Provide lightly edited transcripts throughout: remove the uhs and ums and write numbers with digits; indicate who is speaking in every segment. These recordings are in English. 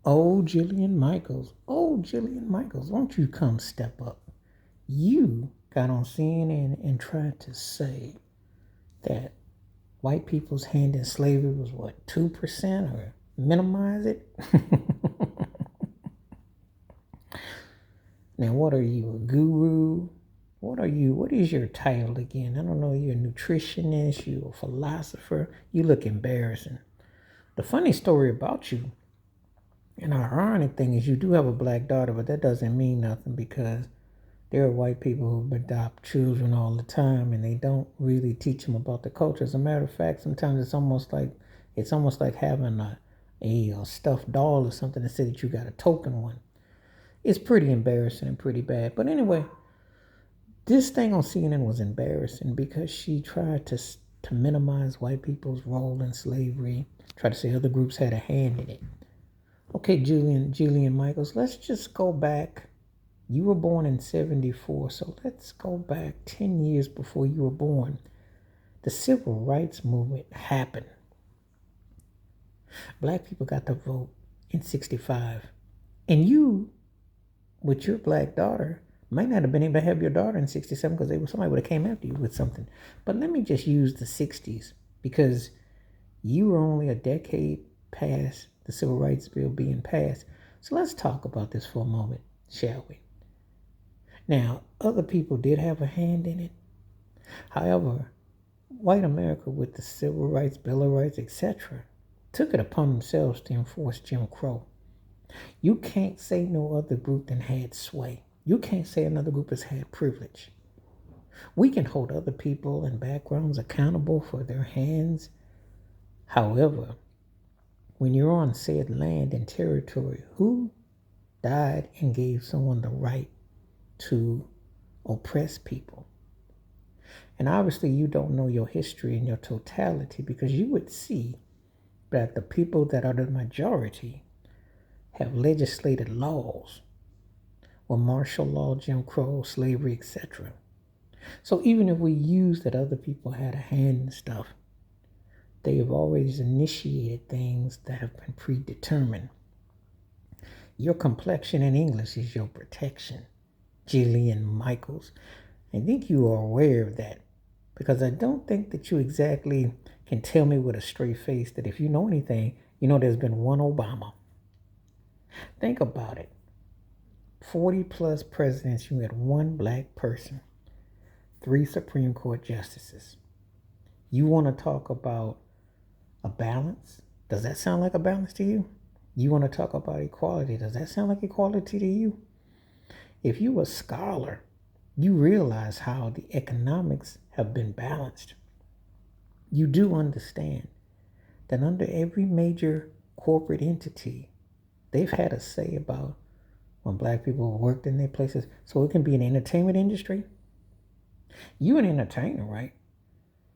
Speaker 1: Oh, Jillian Michaels. Oh, Jillian Michaels. Won't you come step up? You got on CNN and tried to say that white people's hand in slavery was what, 2% or minimize it? Now, what are you, a guru? What are you? What is your title again? I don't know. You're a nutritionist, you're a philosopher. You look embarrassing. The funny story about you, and our ironic thing is you do have a black daughter, but that doesn't mean nothing because there are white people who adopt children all the time and they don't really teach them about the culture. As a matter of fact, sometimes it's almost like having a stuffed doll or something to say that you got a token one. It's pretty embarrassing and pretty bad. But anyway, this thing on CNN was embarrassing because she tried to minimize white people's role in slavery, try to say other groups had a hand in it. Okay, Jillian Michaels, let's just go back. You were born in 74, so let's go back 10 years before you were born. The civil rights movement happened. Black people got to vote in 65. And you, with your black daughter, might not have been able to have your daughter in 67 because somebody would have came after you with something. But let me just use the 60s because you were only a decade past the civil rights bill being passed. So let's talk about this for a moment, shall we? Now, other people did have a hand in it. However, white America with the civil rights, Bill of Rights, etc., took it upon themselves to enforce Jim Crow. You can't say no other group than had sway. You can't say another group has had privilege. We can hold other people and backgrounds accountable for their hands. However, when you're on said land and territory, who died and gave someone the right to oppress people? And obviously you don't know your history in your totality because you would see that the people that are the majority have legislated laws or martial law, Jim Crow, slavery, etc. So even if we use that other people had a hand in stuff, they have always initiated things that have been predetermined. Your complexion in English is your protection. Jillian Michaels. I think you are aware of that because I don't think that you exactly can tell me with a straight face that if you know anything, you know there's been one Obama. Think about it. 40 plus presidents, you had one black person, 3 Supreme Court justices. You want to talk about a balance? Does that sound like a balance to you? You want to talk about equality? Does that sound like equality to you? If you're a scholar, you realize how the economics have been balanced. You do understand that under every major corporate entity, they've had a say about when black people worked in their places. So it can be an entertainment industry. You an entertainer, right?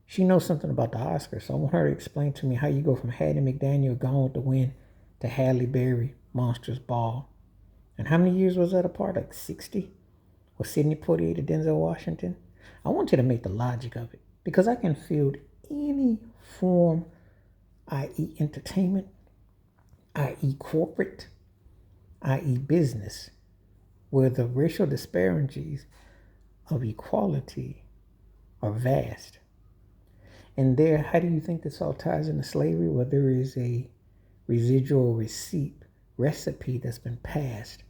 Speaker 1: She knows something about the Oscars, so I want her to explain to me how you go from Hattie McDaniel, Gone with the Wind, to Halle Berry, Monsters Ball. And how many years was that apart? Like 60? Or Sidney Poitier to Denzel Washington? I want you to make the logic of it because I can field any form, i.e. entertainment, i.e. corporate, i.e. business, where the racial disparities of equality are vast. And there, how do you think this all ties into slavery? Well, there is a residual recipe that's been passed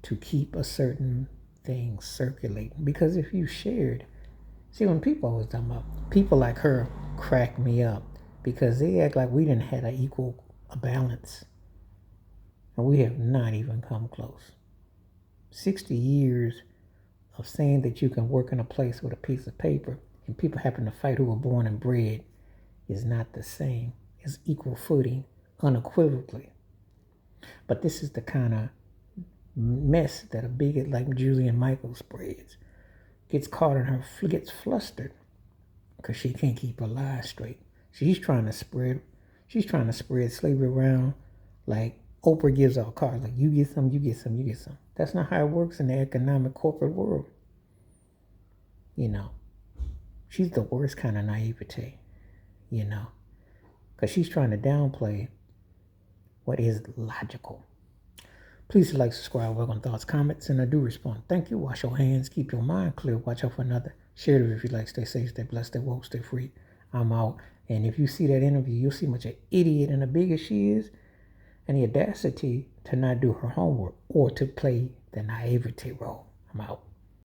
Speaker 1: to keep a certain thing circulating. Because if you shared, see, when people always talk about people like her crack me up because they act like we didn't have a balance. And we have not even come close. 60 years of saying that you can work in a place with a piece of paper and people happen to fight who were born and bred is not the same. It's equal footing, unequivocally. But this is the kind of mess that a bigot like Jillian Michael spreads. Gets caught in her, gets flustered because she can't keep her lies straight. She's trying to spread slavery around like Oprah gives out cards. Like you get some, you get some, you get some. That's not how it works in the economic corporate world. You know, she's the worst kind of naivete, because she's trying to downplay what is logical. Please like, subscribe, welcome thoughts, comments, and I do respond. Thank you. Wash your hands. Keep your mind clear. Watch out for another. Share it if you like. Stay safe, stay blessed, stay woke, stay free. I'm out. And if you see that interview, you'll see much an idiot and a bigot she is, and the audacity to not do her homework or to play the naivety role. I'm out.